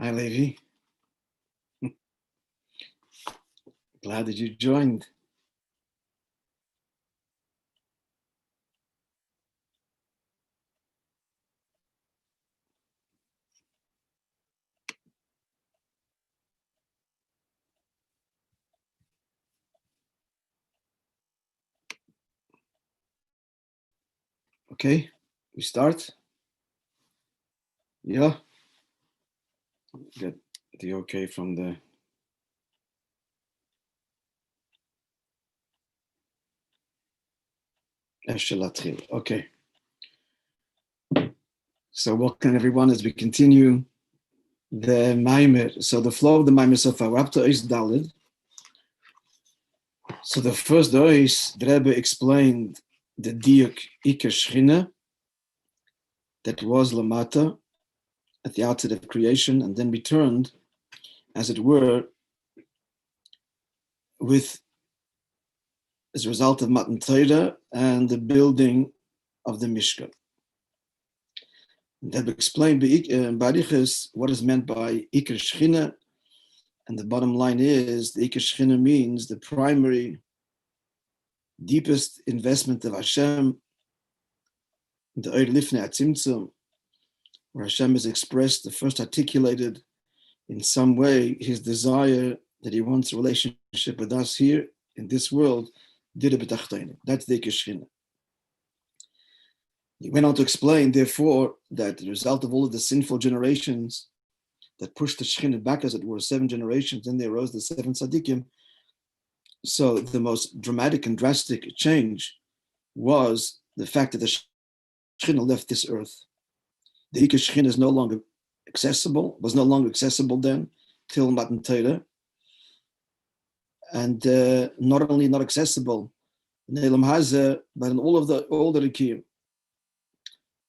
Hi, Levi. Glad that you joined. Okay, we start. Yeah, get the okay from the. Okay, so welcome everyone as we continue the Maimer. So the flow of the Maimer so far, we're up to Ois Dalid. So the first Ois, the Rebbe explained the Diuk Iker Shchina that was Lamata at the outset of creation and then returned, as it were, with as a result of Matan Torah and the building of the Mishkan. That explained Barichas what is meant by Iker Shchina, and the bottom line is the Iker Shchina means the primary, deepest investment of Hashem, the Oir Lifnei Atzimtzum, where Hashem is expressed, the first articulated in some way his desire that he wants a relationship with us here in this world. That's the Iker Shchina. He went on to explain, therefore, that the result of all of the sinful generations that pushed the Shekhinah back, as it were, 7 generations, then there arose the 7 tzaddikim. So the most dramatic and drastic change was the fact that the Shekhinah left this earth. The Iker Shekhinah is no longer accessible, was no longer accessible then, till Matan Torah. And not only not accessible in Elam Hazeh, but in all the Rikim,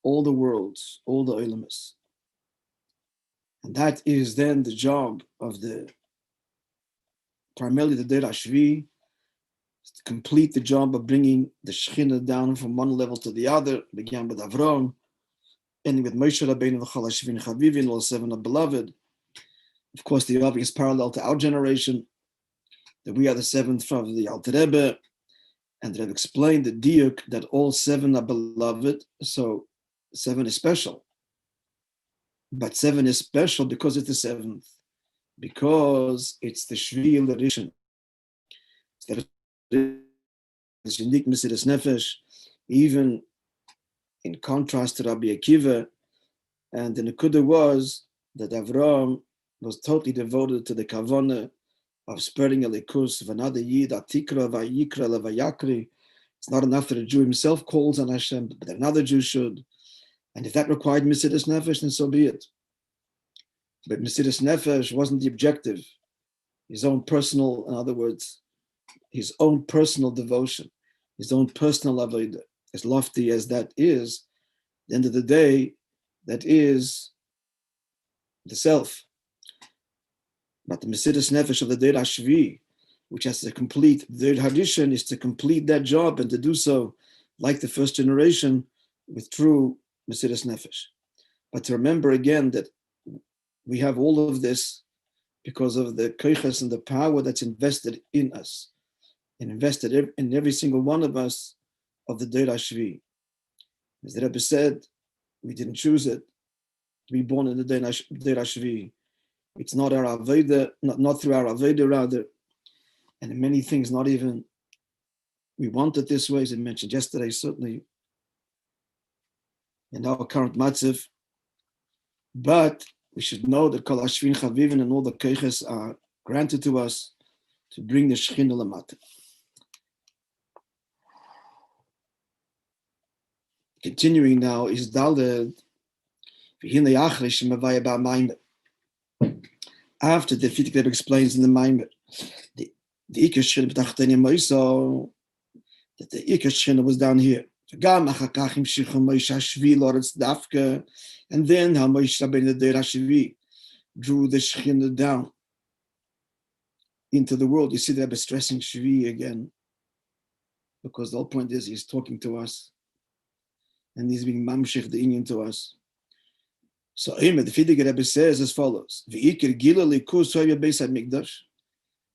all the worlds, all the Olamas. And that is then the job of primarily the Deir Hashvi'i, to complete the job of bringing the Shekhinah down from one level to the other. It began with Avram, ending with Moshe Rabbeinu, V'chol Hashvi'i Chavivi, and all 7 are beloved. Of course, the obvious parallel to our generation, that we are the 7th from the Alter Rebbe, and they have explained the diuk that all 7 are beloved, so 7 is special. But 7 is special because it's the 7th, because it's the Hashvi'i L'Rishon. It's unique Mesiras Nefesh, even in contrast to Rabbi Akiva. And the Nekuda was that Avram was totally devoted to the Kavanah of spreading a likus of another Yid, Atikra, Vayikra, Levayakri. It's not enough that a Jew himself calls on Hashem, but another Jew should. And if that required Mesiras Nefesh, then so be it. But Mesiras Nefesh wasn't the objective. His own personal, in other words, his own personal devotion, his own personal avodah, as lofty as that is, at the end of the day, that is the self. But the Mesiras Nefesh of the Deir Hashvi'i, which has to complete, the Deir Hadishan is to complete that job and to do so like the first generation with true Mesiras Nefesh. But to remember again that we have all of this because of the koiches and the power that's invested in us and invested in every single one of us of the Deir Hashvi'i. As the Rebbe said, we didn't choose it to be born in the Deir Hashvi'i. It's not our Avodah, not through our Avodah rather, and in many things not even, we want it this way, as I mentioned yesterday, certainly in our current matzav, but we should know that Kol Hashvi'i Chavivin and all the keiches are granted to us to bring the Shekhinah Lamata. Continuing now is Daled, after the Fitik Rebbe explains in the Maimer, the Iker Shechina b'tachtei Moiso, that the Iker Shechina was down here. And then how Moshe Rabbeinu the Deir Hashvi'i drew the Shechina down into the world. You see the Rebbe stressing Shvi again, because the whole point is he's talking to us, and he's being mamshich the inyan to us. So the Fidige Rebbe says as follows: V'ikir gila likus hoya beis hamikdash,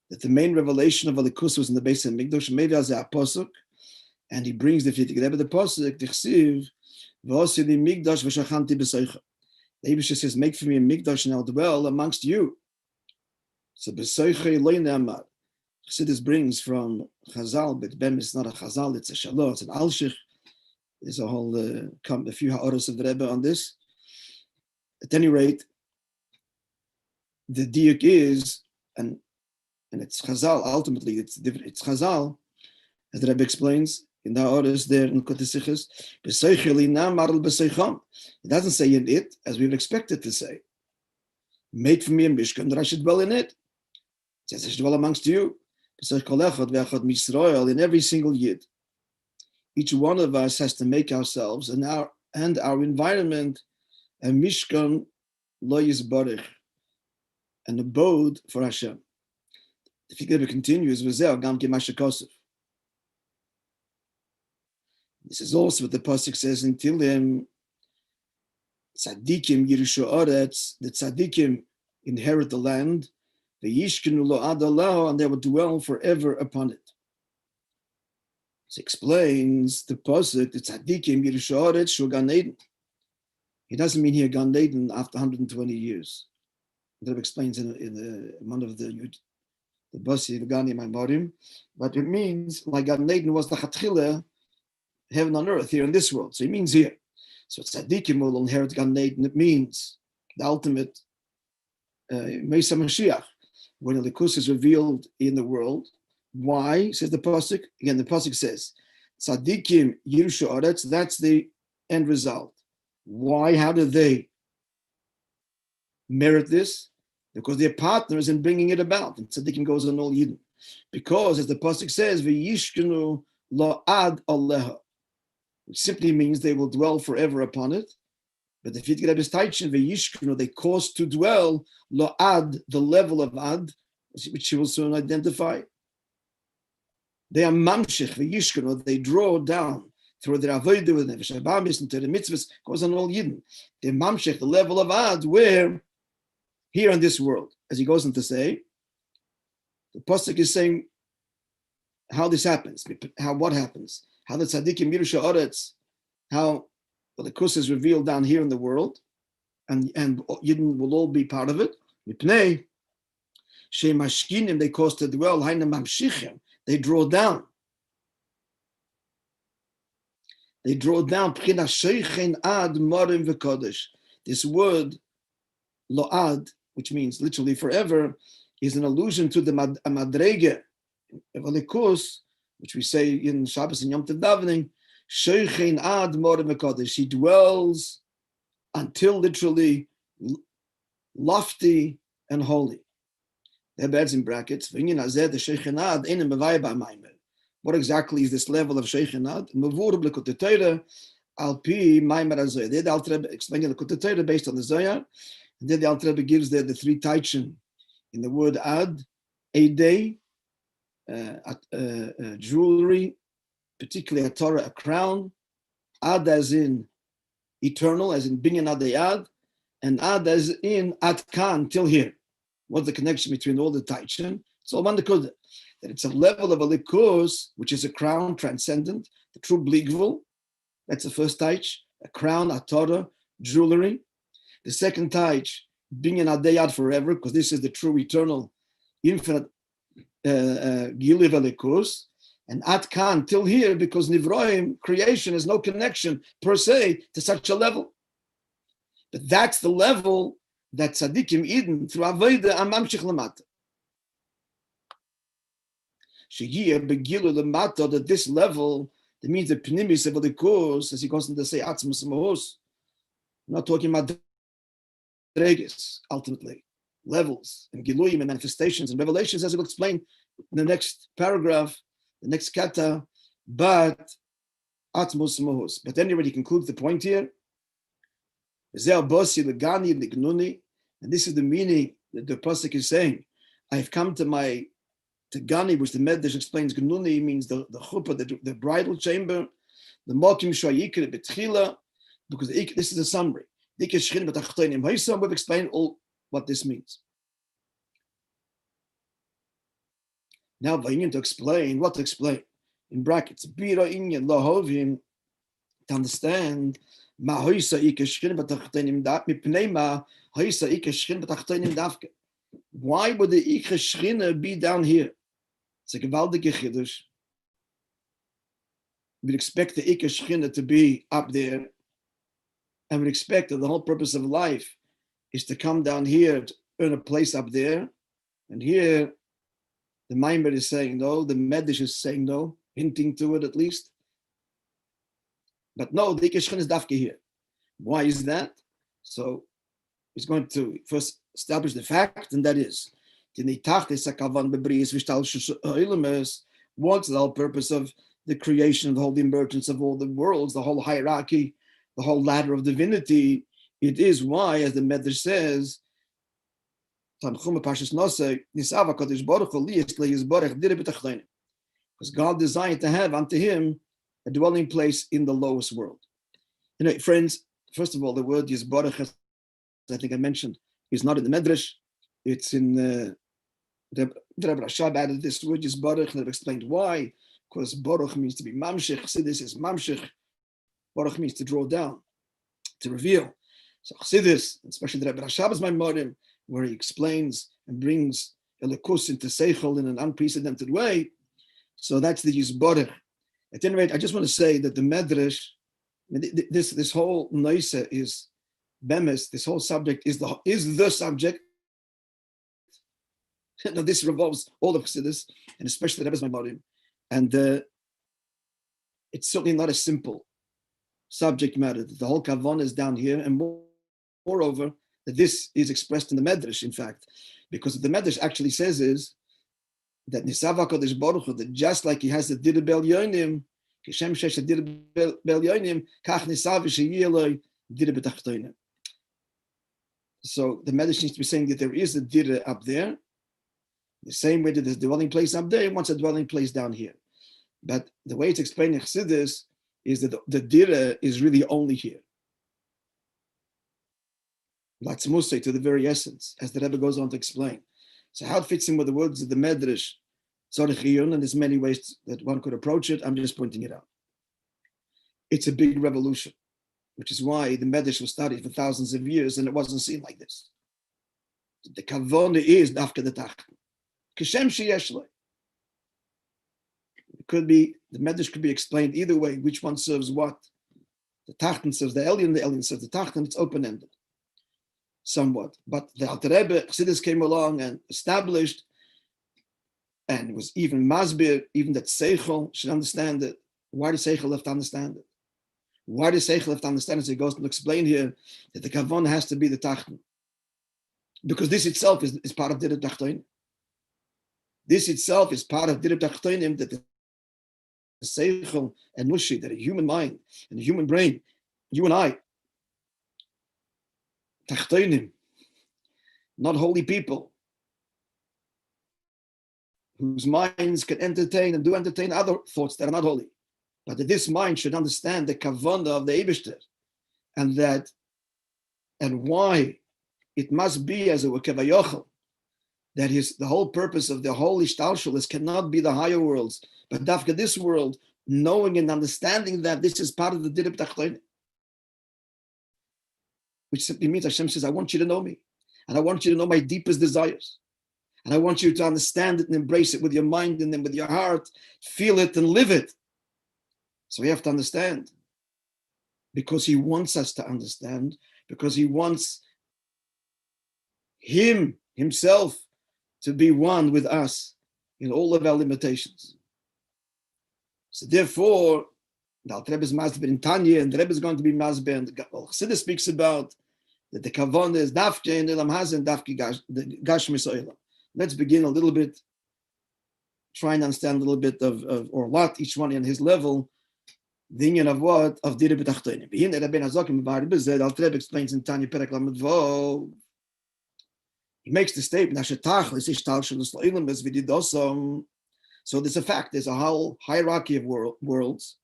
that the main revelation of Alikus was in the Beis Hamikdash, maybe as a pasuk, and he brings the Fidige Rebbe the pasuk Tichsiv v'osi li mikdash v'shachanti b'soicha. The Eibush says, "Make for me a mikdash and I'll dwell amongst you." So b'soicha eloi ne'amar. Chassidus brings from Chazal, but Bem is not a Chazal; it's a Shalom, it's an Alshich. There's a whole a few ha'oros of the Rebbe on this. At any rate, the diuk is, and it's Chazal, ultimately it's Chazal, as the Rebbe explains in the ha'oros there in Kotesichas, it doesn't say in it, as we've expected to say. Make for me a mishkan that I should dwell in it. It says I should dwell amongst you. In every single yid. Each one of us has to make ourselves and our environment a mishkan lo yisbarich, an abode for Hashem. The Fidige continues, this is also what the pasuk says in Tilim, tzadikim yirshu oretz, the tzadikim inherit the land, the yishkenu lo ad Allah, and they will dwell forever upon it. It explains the pasuk, the tzadikim yirshu oretz shu gan eden. It doesn't mean here Gan Eden after 120 years. That explains in one of the Basi, Legani, Maimorim, but it means like Gan Eden was the Chatchila, heaven on earth, here in this world. So it means here. So Tzadikim will inherit Gan Eden. It means the ultimate Mesa Mashiach, when the Likus is revealed in the world. Why, says the Pasuk? Again, the Pasuk says, Tzadikim Yirshu Oretz, that's the end result. Why? How do they merit this? Because they're partners in bringing it about. And Tzadikim goes on all Yidden. Because, as the Pasuk says, V'yishkenu lo ad aleha, which simply means they will dwell forever upon it. But the Fidige Rebbe is taichin, V'yishkenu, they cause to dwell lo ad, the level of ad, which you will soon identify. They are mamshich, V'yishkenu, they draw down through the avodah with nefesh habamis and to the mitzvahs, goes on all yidden. The mamshech, the level of ad, where here in this world, as he goes on to say, the pasuk is saying how this happens, what happens, how the tzaddikim yirshu oretz, how the kus is revealed down here in the world, and yidden will all be part of it. Mipnei shemashkinim, they cause to dwell, haina mamshichim, they draw down. They draw down this word lo'ad, which means literally forever, is an allusion to the madrege evalikus, which we say in Shabbos and Yom Tov davening. Sheikhin ad morim v'kodesh. He dwells until literally lofty and holy. That adds in brackets. What exactly is this level of Sheikhinad? Mavur b'lekutei Torah al pi maimer hazoyah. There the Alter Rebbe explaining the Lekutei Torah based on the Zohar, and then the Alter Rebbe gives there the three taichin in the word ad, a day, jewelry, particularly a Torah, a crown, ad as in eternal, as in binyan adayad, and ad as in ad kan, till here. What's the connection between all the taichin? It's all one the that it's a level of a likus, which is a crown transcendent, the true bligvul. That's the first taich, a crown, a Torah, jewelry. The second taich, binyan adayad forever, because this is the true eternal, infinite giliv likus. And at kan, till here, because nivroim, creation, has no connection per se to such a level. But that's the level that tzaddikim eden through avodah amamshich lamata. That this level, that means the pnimis of the course, as he goes on to say, atzmus mahos. I'm not talking about dreges, ultimately, levels and giluyim and manifestations and revelations, as we'll explain in the next paragraph, the next kata, but atzmus mahos. But anyway, he concludes the point here. Basi, Legani, Lignuni, and this is the meaning that the pasuk is saying. I've come to Gani, which the Medrash explains, Gnuni means the chuppah, the bridal chamber, the mokim shoyikre betchila, because this is a summary. We've explained all what this means. Now, to explain, what to explain? In brackets, to understand, why would the Ikre Shchina be down here? It's a gewaltige Chiddush. We'd expect the Ikre Shchina to be up there, and we'd expect that the whole purpose of life is to come down here to earn a place up there. And here, the Maimer is saying no, the Medrash is saying no, hinting to it at least. But no, the Ikre Shchina is dafke here. Why is that? So he's going to first establish the fact, and that is, what's the whole purpose of the creation, the whole emergence of all the worlds, the whole hierarchy, the whole ladder of divinity. It is why, as the Medrash says, because God designed to have unto him a dwelling place in the lowest world. You know, friends, first of all, the word Yisborach, as I think I mentioned, is not in the Medrash. It's in the Rabbi added this word Yisborach, and I've explained why. Because Baruch means to be mamshich. Chassidus is mamshich. Baruch means to draw down, to reveal. So Chassidus, especially the Rabbi Shabbos Maimorim, where he explains and brings Elikus into Seichel in an unprecedented way. So that's the Yisborach. At any rate, I just want to say that the Medrash, this whole noise is bemes. This whole subject is the subject. Now this revolves all of Chassidus, and especially the Rebbe's Maimorim. And it's certainly not a simple subject matter. The whole kavanah is down here, and moreover, that this is expressed in the Medrash, in fact, because what the Medrash actually says is that Nisav HaKadosh Baruch Hu, that just like he has the Dira Bel Yonim, Kishem Shesh Dira Bel Yonim, Kach Nisav Sheyiloi Dira B'Tachtonim. So the Medrash needs to be saying that there is a Dira up there, the same way that there's a dwelling place up there, he wants a dwelling place down here. But the way it's explained in Chassidus is that the Dira is really only here. Latzmusay, to the very essence, as the Rebbe goes on to explain. So how it fits in with the words of the Medrash, Tzorech Iyun, and there's many ways that one could approach it. I'm just pointing it out. It's a big revolution, which is why the Medrash was studied for thousands of years and it wasn't seen like this. The kavanah is dafka the tach. Kishem sheyesh lo. It could be, the Medrash could be explained either way, which one serves what. The Tachten serves the Elyon serves the Tachten, it's open-ended. Somewhat. But the Alter Rebbe, Chassidus came along and established, and it was even Masbir, even that Seichel should understand it. Why does Seichel have to understand it? Why does Seichel have to understand it? So he goes to explain here that the Kavanah has to be the Tachten. Because this itself is part of Dirib Tachtonim. This itself is part of Dirib Tachtonim, that the Seichel and Mushi, that a human mind and a human brain, you and I, Tachtonim, not holy people, whose minds can entertain and do entertain other thoughts that are not holy. But that this mind should understand the kavanah of the Eibishter, and why it must be as a Kevayochel, that is the whole purpose of the holy Shtalshalis cannot be the higher worlds, but dafka this world, knowing and understanding that this is part of the Dirib Tachtonim. Which simply means Hashem says, I want you to know me. And I want you to know my deepest desires. And I want you to understand it and embrace it with your mind and then with your heart, feel it and live it. So we have to understand. Because he wants us to understand. Because he wants himself, to be one with us in all of our limitations. So therefore, the Alter Rebbe is masber in Tanya, and the Rebbe is going to be masber, and Chassidus speaks about that the kavanah is dafke in Elam Hazeh, dafke gashmis olam. Let's begin a little bit, try and understand a little bit of or what, each one in his level, the union of what? Of Dirib Tachtonim. Behin Rabbeinu Hazakim B'Bar B'Zeh, the Alter Rebbe explains in Tanya Perek Lamed Vov. He makes the statement, so there's a fact, there's a whole hierarchy of worlds,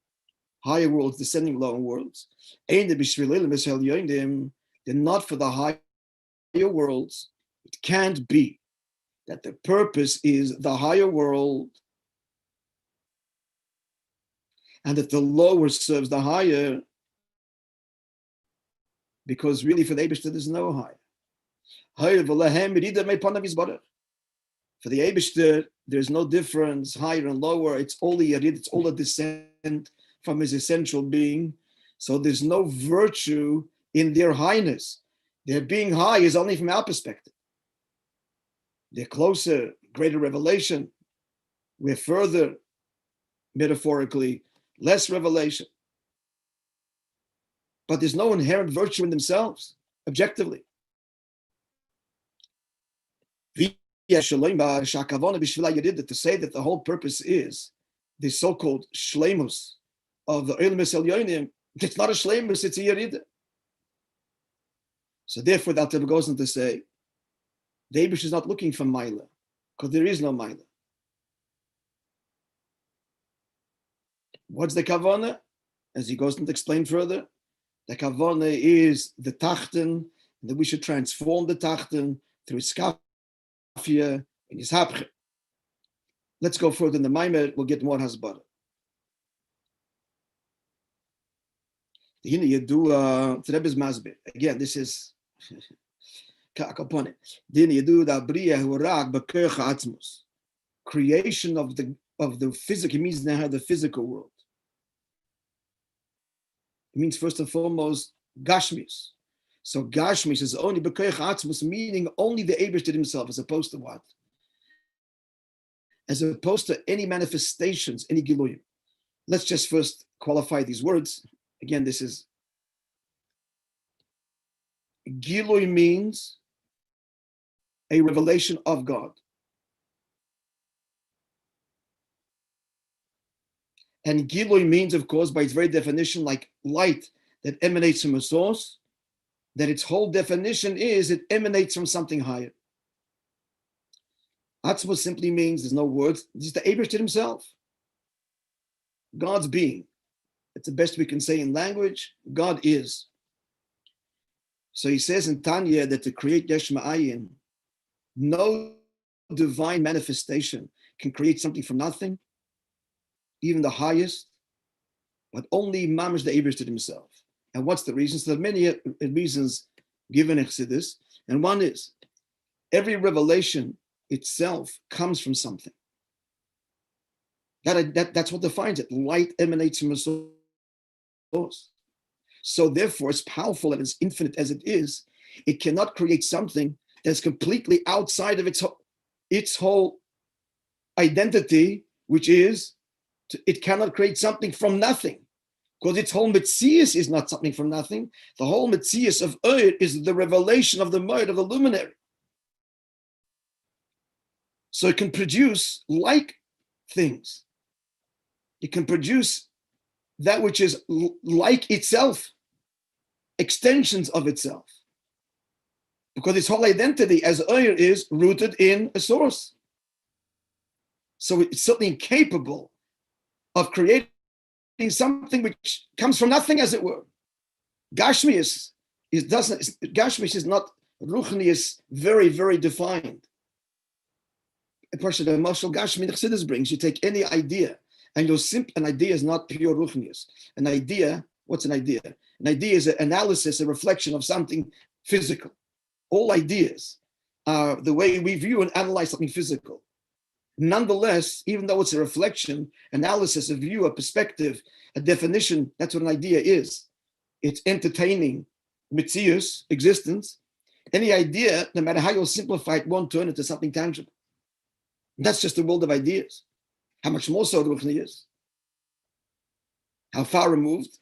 higher worlds descending lower worlds. There's They're not for the higher worlds. It can't be that the purpose is the higher world and that the lower serves the higher, because really for the Eibishter there's no higher. For the Eibishter, there's no difference, higher and lower. It's all the Yerid, it's all a descent from his essential being. So there's no virtue in their highness. Their being high is only from our perspective. They're closer, greater revelation. We're further, metaphorically, less revelation. But there's no inherent virtue in themselves, objectively. To say that the whole purpose is the so-called shleimus of the Eilumis Elyonim, it's not a shleimus, it's a yerida. So therefore, the Alter Rebbe goes on to say, the Eibush is not looking for Maila, because there is no Maila. What's the Kavanah? As he goes on to explain further, the Kavanah is the Tachten, that we should transform the Tachten through Skafia and Yishapche. Let's go further in the Maimer, we'll get more Hasbara. The Rebbe's Masbir. Again, this is creation of the physical. It means now the physical world. It means first and foremost Gashmis. So Gashmis is only B'koich Atzmus, meaning only the Eibishter himself, as opposed to what? As opposed to any manifestations, any Giluyim. Let's just first qualify these words. Again, this is Giluy means a revelation of God. And Giluy means, of course, by its very definition, like light that emanates from a source, that its whole definition is it emanates from something higher. Atzmos simply means, there's no words, it's the Eibishter himself. God's being. It's the best we can say in language. God is. So he says in Tanya that to create Yesh Ma'ayin, no divine manifestation can create something from nothing, even the highest, but only Mamash the Eibishter himself. And what's the reason? So there are many reasons given in Chassidus, and one is every revelation itself comes from something. That's what defines it. Light emanates from a source. So therefore, as powerful and as infinite as it is, it cannot create something that's completely outside of its whole identity, which is, it cannot create something from nothing. Because its whole Metzius is not something from nothing. The whole Metzius of Eir is the revelation of the Moed, of the luminary. So it can produce like things. It can produce that which is like itself, extensions of itself. Because its whole identity as Eir is rooted in a source. So it's certainly incapable of creating something which comes from nothing, as it were. Gashmius is not Ruchnius, very, very defined. A person, the Moshe Gashmi Chassidus brings, you take any idea, and an idea is not pure Ruchnius. An idea, what's an idea? An idea is an analysis, a reflection of something physical. All ideas are the way we view and analyze something physical. Nonetheless, even though it's a reflection, analysis, a view, a perspective, a definition, that's what an idea is. It's entertaining mitzius, existence. Any idea, no matter how you'll simplify it, won't turn into something tangible. And that's just the world of ideas. How much more so Ruchni is? How far removed?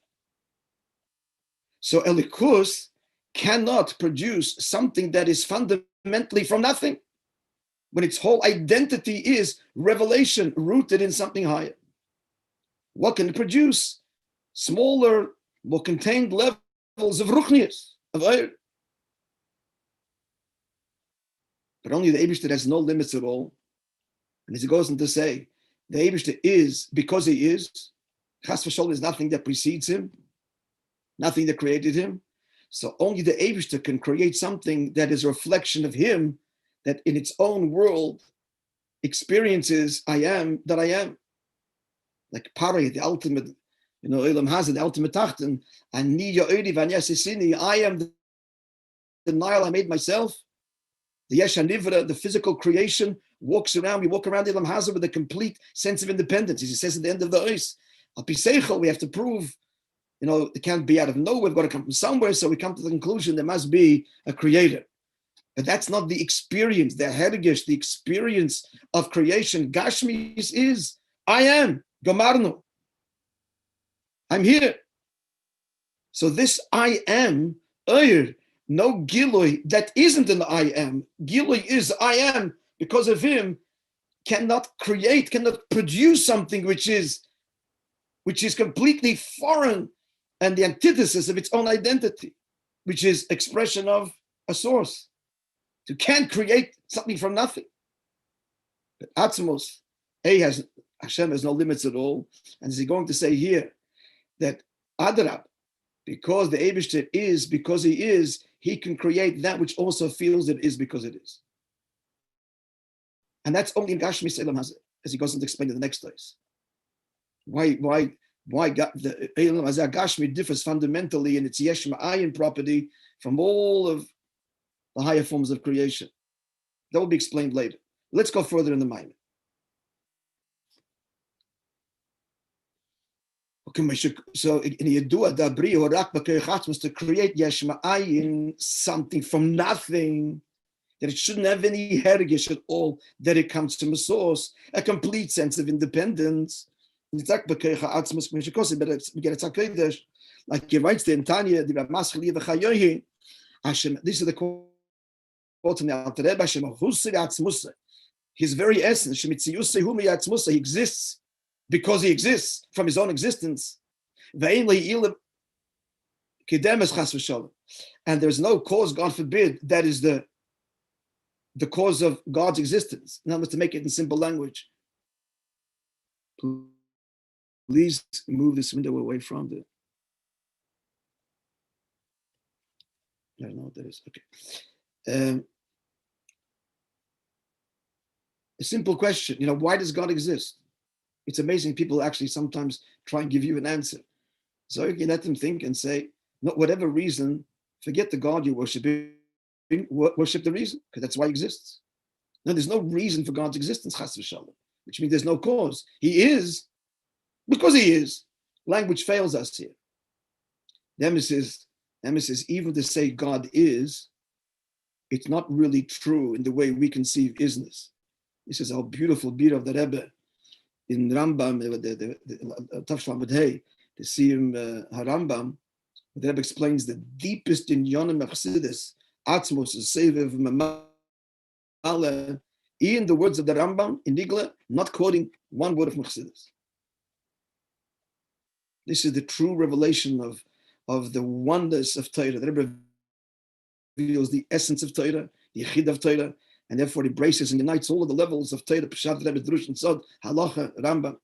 So Elikus cannot produce something that is fundamentally from nothing, when its whole identity is revelation rooted in something higher. What can it produce? Smaller, more contained levels of Ruchnius, of Eir. But only the Eibishter has no limits at all. And as he goes on to say, the Eibishter is, because he is, Chas v'sholom is nothing that precedes him, nothing that created him. So only the Eibishter can create something that is a reflection of him, that in its own world experiences I am that I am. Like Pari, the ultimate, Elam Hazard, the ultimate Tachten, and I am the Nile I made myself. The Yesh HaNivra, the physical creation, walks around. We walk around Elam Hazard with a complete sense of independence. As he says at the end of the Ois, Al Piseichel, we have to prove, it can't be out of nowhere. We've got to come from somewhere. So we come to the conclusion there must be a creator. But that's not the experience, the Hergish, the experience of creation. Gashmis is, I am, Gamarno. I'm here. So this I am, no Giloi that isn't an I am. Giloi is I am, because of him, cannot produce something which is completely foreign and the antithesis of its own identity, which is expression of a source. You can't create something from nothing. But Atzmos, Hashem has no limits at all. And is he going to say here that Adarab, because the Eibishter is, because he is, he can create that which also feels it is because it is. And that's only in Gashmi Elam Hazeh, as he goes on to explain in the next days. Why the Elam Hazeh Gashmi differs fundamentally in its Yesh Ma'ayin property from all of the higher forms of creation. That will be explained later. Let's go further in the mind. So in Yedua Dabri or Rak B'Keich was to create Yesh Ma'ayin, something from nothing, that it shouldn't have any hergish at all, that it comes from a source, a complete sense of independence. Like he writes there in Tanya, this is the quote in the Alter Rebbe, his very essence, he exists because he exists from his own existence. And there's no cause, God forbid, that is the cause of God's existence. In other words, to make it in simple language. Please move this window away from the. I don't know what that is. Okay. A simple question. Why does God exist? It's amazing. People actually sometimes try and give you an answer. So you can let them think and say, no, whatever reason, forget the God you're worshiping, worship the reason, because that's why he exists. No, there's no reason for God's existence, chas v'shalom, which means there's no cause. He is because he is. Language fails us here. The emphasis, even to say God is, it's not really true in the way we conceive isness. This is how beautiful beer of the Rebbe in Rambam, the Tafshlam B'dhei, the Siyum HaRambam, the Rebbe explains the deepest in Yonim Chassidus, Atzmos, Seviv, Mamale, in the words of the Rambam, in Nigla, not quoting one word of Chassidus. This is the true revelation of the wonders of Torah. The Rebbe reveals the essence of Torah, the Yechid of Torah, and therefore embraces and unites all of the levels of Torah, Peshat, Rebbe, Drush, and Sod, Halacha, Rambam.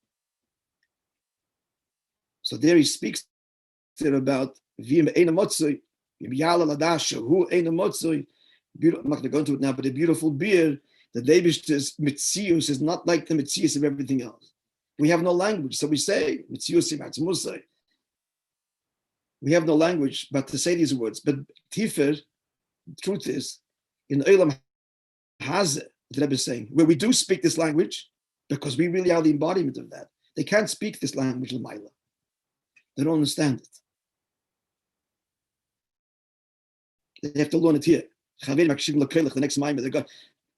So there he speaks there about V'im Eina Motzoi, Yala Ladash, Hu Eina Motzoi. I'm not going to go into it now, but a beautiful beer, the Debish's Mitzius is not like the Mitzius of everything else. We have no language, so we say Mitzius Imatzmusai. We have no language but to say these words. But Tifer, the truth is, in Olam Hazeh, the Rebbe is saying, where we do speak this language, because we really are the embodiment of that. They can't speak this language, L'mayla. They don't understand it. They have to learn it here. The next mind, they got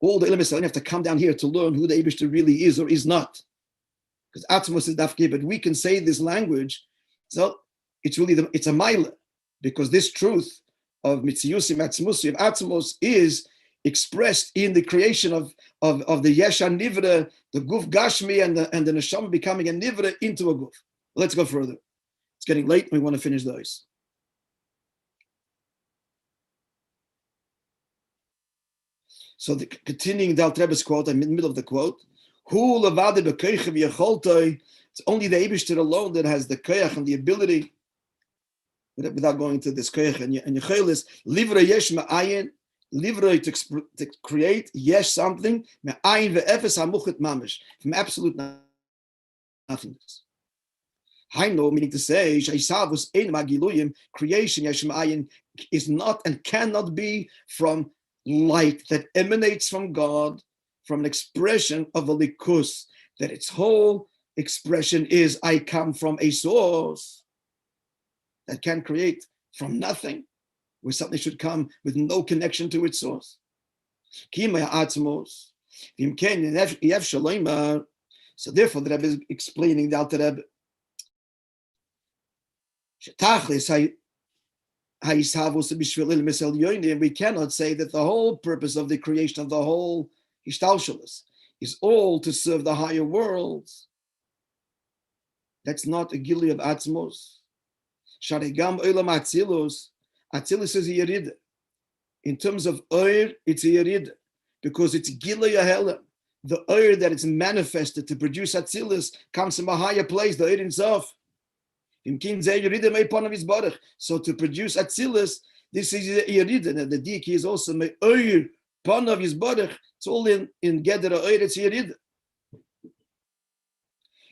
all the elements have to come down here to learn who the Eibishter really is or is not. Because Atzmos is dafke, but we can say this language. So it's really it's a maila, because this truth of Mitziyusim Atzmusi of Atzmos is expressed in the creation of the Yesh HaNivra, the Guf Gashmi, and the Neshama becoming a Nivra into a Guf. Let's go further. It's getting late. We want to finish those. So continuing the Alter Rebbe's quote, I'm in the middle of the quote. It's only the Eibishter alone that has the koyach and the ability without going to this koyach and yechelis, livra yesh ma'ayin, livra to create yesh something, ma'ayin ve'efes hamuchet mamish, from absolute nothingness. Haino, meaning to say, shaisavus ein magiluyim, creation yesh ma'ayin is not and cannot be from light that emanates from God, from an expression of a likus, that its whole expression is, I come from a source that can create from nothing, where something should come with no connection to its source. So therefore, the Rebbe is explaining the Alter Rebbe. We cannot say that the whole purpose of the creation of the whole Hishtalshalis is all to serve the higher worlds. That's not a gili of Atzmos. Sharigam Olam Atzilus. Atzilus is a Yerid. In terms of Oir, it's a Yerid, because it's Gilei Ahelim. The Oir that is manifested to produce Atzilus comes from a higher place, the Oir himself. So to produce Atzilus, this is a Yerid, and the Diki is also my Oir, Pon of his Barach. It's all in Gedera Oir, it's a Yerid.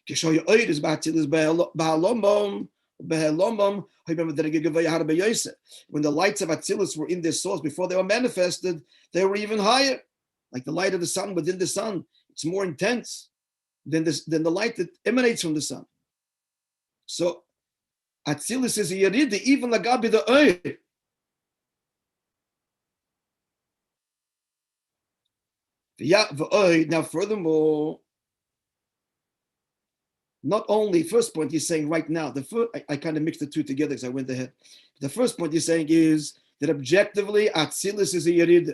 Kishoy Oir is Atzilus Ba'alomom. When the lights of Atzilus were in their source before they were manifested, they were even higher. Like the light of the sun within the sun, it's more intense than the light that emanates from the sun. So Atzilus is a Yerida, even Lagabi the Oir. Now furthermore, not only, first point he's saying right now, I kind of mixed the two together because I went ahead. The first point he's saying is that objectively, Atzilus is a Yerida.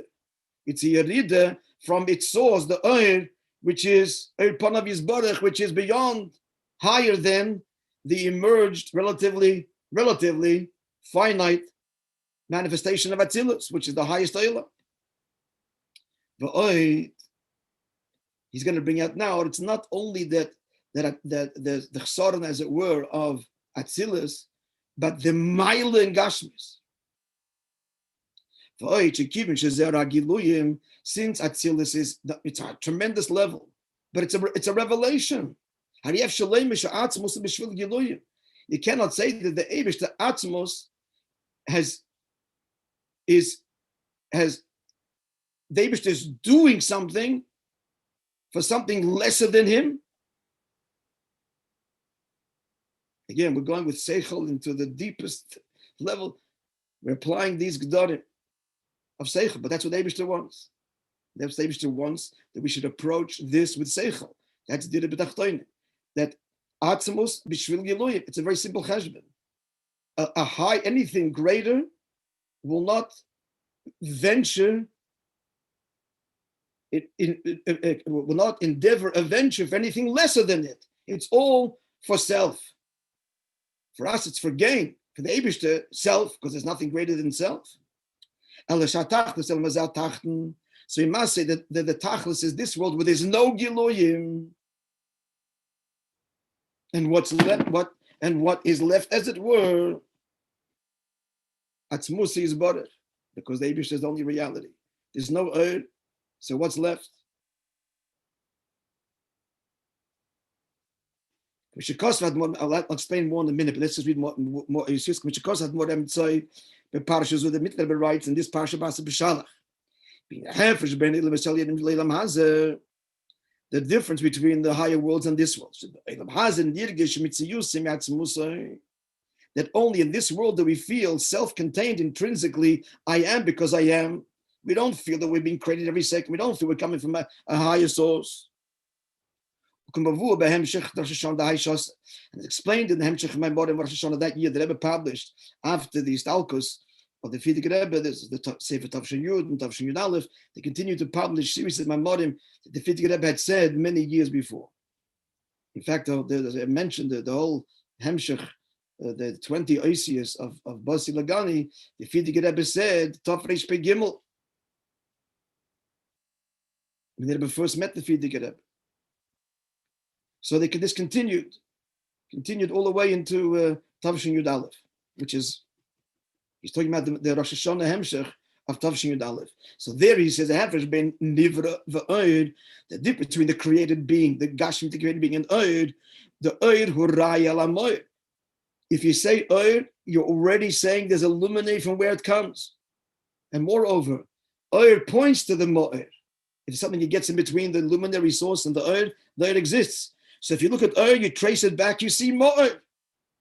It's a Yerida from its source, the Oir, which is Oir Panav Yisbarach, which is beyond, higher than the emerged, relatively finite manifestation of Atzilus, which is the highest Oilah. The Oir, he's going to bring out now, it's not only that the chsaron, as it were, of Atzilus, but the Maila in Gashmis. Since Atzilus it's a tremendous level, but it's a revelation. You cannot say that the Eibush, the Atzmos, has the Eibush is doing something for something lesser than him. Again, we're going with Seichel into the deepest level. We're applying these Gedarim of Seichel, but that's what Eibishter wants. That's what Eibishter wants, that we should approach this with Seichel. That's Dira B'tachtoin. That Atzmos B'shvil Giloyim. It's a very simple cheshbon. A high, anything greater will not venture, will not endeavor a venture for anything lesser than it. It's all for self. For us, it's for gain. For the Eibishter, self, because there's nothing greater than self. So we must say that the Tachlis is this world where there's no Giloyim. And what is left, as it were, Atzmusi is Baruch, because the Eibishter is the only reality. There's no Ur, so what's left? I'll explain more in a minute, but let's just read more. The Mitzvah writes in this parsha Basi b'Shalach. The difference between the higher worlds and this world. That only in this world do we feel self-contained intrinsically, I am because I am. We don't feel that we're being created every second. We don't feel we're coming from a higher source. And it's explained in the Hemshech Maimorim Rosh Hashanah that year, the Rebbe published after the Istalkus of the Fidik Rebbe. This is the Sefer Tavshin Yud and Tavshin Yud Aleph. They continue to publish series of Maimorim that the Fidik Rebbe had said many years before. In fact, as I mentioned, the whole Hemshech, the 20 Oisius of Basi Legani, the Fidik Rebbe said, Tov Reish Pei Gimel. When the Rebbe first met the Fidik Rebbe. So this continued all the way into Tavshin Yud Aleph, which is He's talking about the Rosh Hashanah Hemshech of Tavshin Yud Aleph. So there he says, the Hefesh ben Nivra v'Oid, the difference between the created being, the Gashim, the created being, and Oid, the Oid Hurai Alamoid. If you say Oid, you're already saying there's a luminate from where it comes. And moreover, Oid points to the Mo'ed. If it's something that gets in between the luminary source and the Oid exists. So if you look at Oid, you trace it back, you see Mo'ed.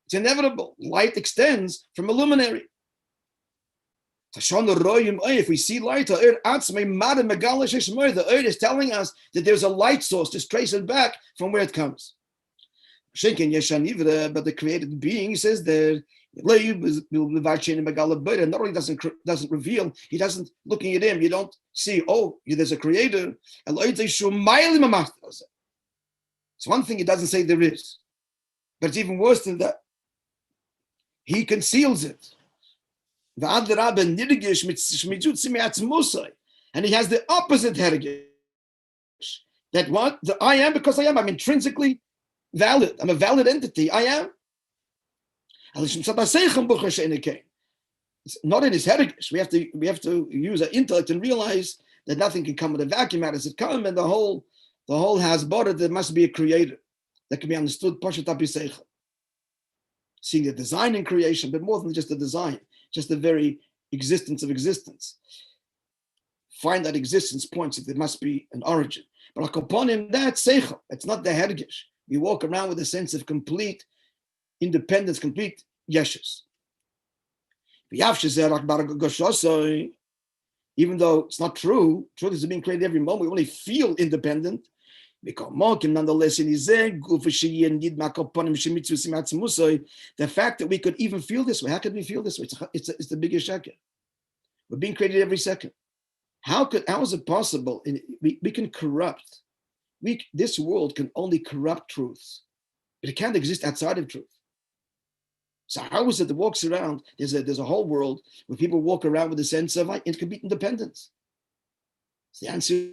It's inevitable. Light extends from a luminary. If we see light, the Earth is telling us that there's a light source. Just trace it back from where it comes. But the created being says that not only doesn't reveal, he doesn't, looking at him, you don't see, oh, there's a creator. It's one thing he doesn't say there is, but it's even worse than that. He conceals it. And he has the opposite hergish. That what? The I am because I am. I'm intrinsically valid. I'm a valid entity. I am. It's not in his hergish. We have to use our intellect and realize that nothing can come with a vacuum. How does it come? And the whole has bought it. There must be a creator that can be understood. Seeing the design in creation, but more than just the design. Just the very existence of existence. Find that existence points that there must be an origin. But upon him, that's seichel. It's not the hergish. We walk around with a sense of complete independence, complete yeshus. Even though it's not true, truth is being created every moment. We only feel independent. Nonetheless, the fact that we could even feel this way, how could we feel this way? It's the biggest sheker. We're being created every second. How is it possible? We can corrupt. This world can only corrupt truths, but it can't exist outside of truth. So how is it that walks around? There's a whole world where people walk around with a sense of complete independence. So the answer,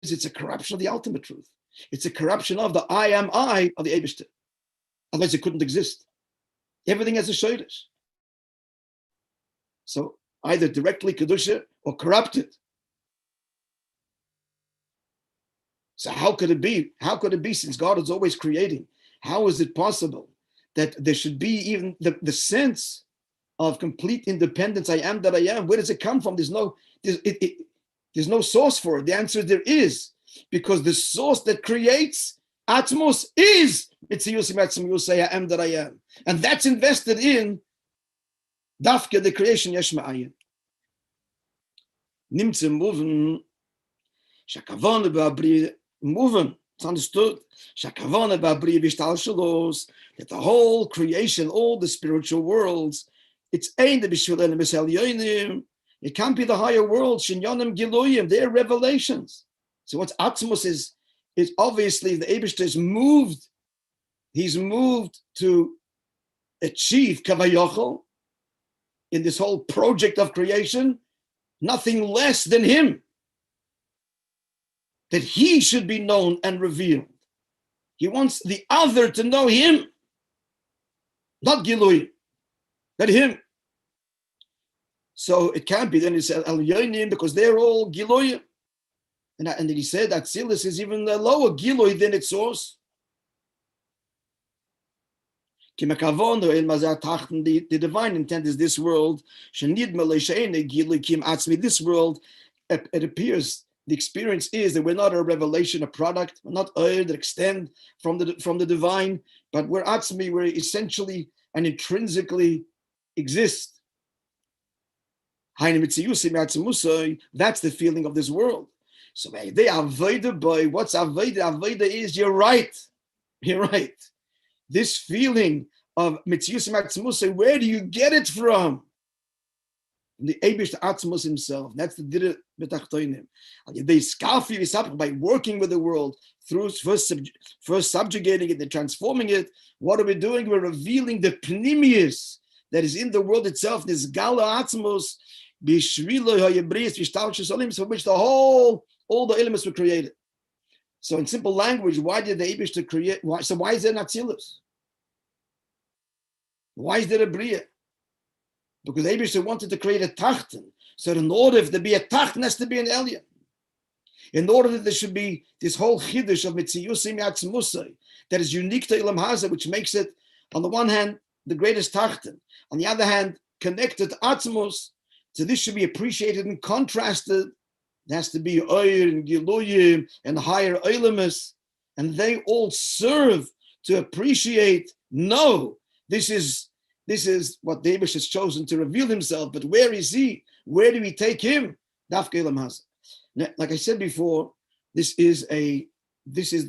it's a corruption of the ultimate truth. It's a corruption of the I am I of the Eibishter. Otherwise it couldn't exist. Everything has a shayrish. So either directly Kedusha or corrupted. So how could it be? How could it be, since God is always creating? How is it possible that there should be even the sense of complete independence? I am that I am. Where does it come from? There's no source for it. The answer is there is, because the source that creates Atmos is I am that I am. And that's invested in Dafka, the creation Yesh Ma'ayin. Nimtze moving, Shakavon ba'bri moving. It's understood. Shakavon ba'bri v'shtal shalos, that the whole creation, all the spiritual worlds, it's aimed at b'shvil and b'sel yonim. It can't be the higher world. Shinyonim Giloyim, they're revelations. So what's Atmos is obviously the Eibishter is moved. He's moved to achieve Kavayochel in this whole project of creation, nothing less than him. That he should be known and revealed. He wants the other to know him, not Giloyim, but him. So it can't be, then it's Al Yonim, because they're all Giloyim. And then he said that Silas is even a lower Giloy than its source. The divine intent is this world. This world, it appears, the experience is that we're not a revelation, a product, we're not that extend from the divine, but we're atzmi, we're essentially and intrinsically exist. That's the feeling of this world. So they avoid boy. What's avoid? Avoid is you're right. You're right. This feeling of Mitziyus Matzmusay, where do you get it from? The Eibush Atzmus himself. That's the Dira B'tachtoinim. They scafi by working with the world through first subjugating it and transforming it. What are we doing? We're revealing the pnimius that is in the world itself. This Gala Atzmus, Bishvilo Hayabris, Vishtalchus Olim, for which all the elements were created. So in simple language, why did the Eibush to create? Why is there not Atzilus? Why is there a Bria? because Eibishter wanted to create a tachten. So in order for there to be a tachten, has to be an Elyon. In order that there should be this whole chiddush of Mitziyusim Yatzmusai that is unique to Ilam Haza, which makes it, on the one hand, the greatest tachten. On the other hand, connected to Atzmus. So this should be appreciated and contrasted. There has to be Oyer and Giluyim and higher Eilemus. And they all serve to appreciate, no, this is what David has chosen to reveal himself, but where is he? Where do we take him? Dafka Ilam Haza. Like I said before, this is the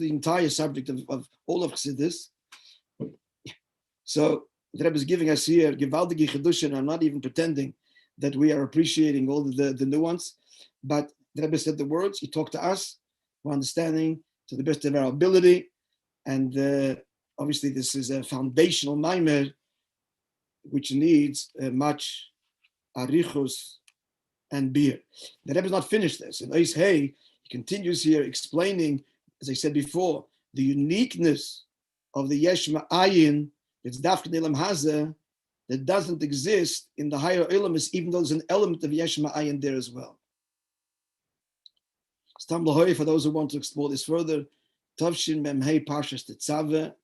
entire subject of all of Chassidus. So the Rebbe is giving us here Gewaldige Chidushin. I'm not even pretending that we are appreciating all the nuance, but the Rebbe said the words. He talked to us. We're understanding to the best of our ability, and obviously this is a foundational maimer which needs much arichus and beer. The Rebbe is not finished this. In Eis Hey, he continues here explaining, as I said before, the uniqueness of the Yesh Ma'ayin, it's Dafka Ilam Haza, that doesn't exist in the higher elements, even though there's an element of Yesh Ma'ayin there as well. Stam Lahoy, for those who want to explore this further, Tavshin Memhei Parshas Tetzaveh,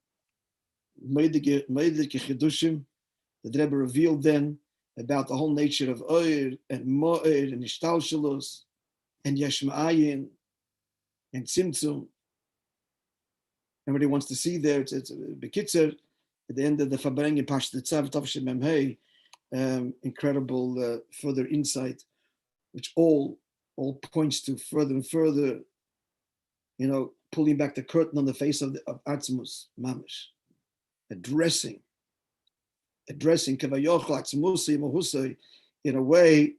Meidike Chidushim, the Rebbe revealed then about the whole nature of Oyer and Mo'er and Ishtalshalos and Yesh Ma'ayin and Tzimtzum. Everybody wants to see there, it's Bekitzer, at the end of the Fabreng in Parshas Tetzaveh, Tavshin Memhei, incredible further insight, which all points to further and further, pulling back the curtain on the face of Atzmus Mamish, addressing Kavayochel Atzmusi Mohusai in a way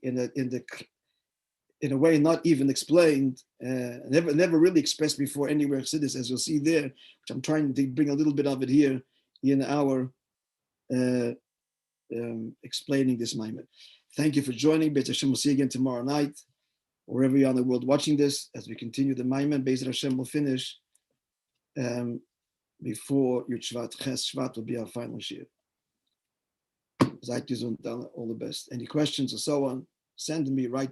not even explained, never really expressed before anywhere in Chassidus, as you'll see there, which I'm trying to bring a little bit of it here in our explaining this moment. Thank you for joining. Beit Hashem, we'll see you again tomorrow night, wherever you are in the world watching this, as we continue the Maiman. Beit Hashem will finish before Yud Shvat. Ches Shvat will be our final shir. All the best. Any questions or so on, send me, write to me.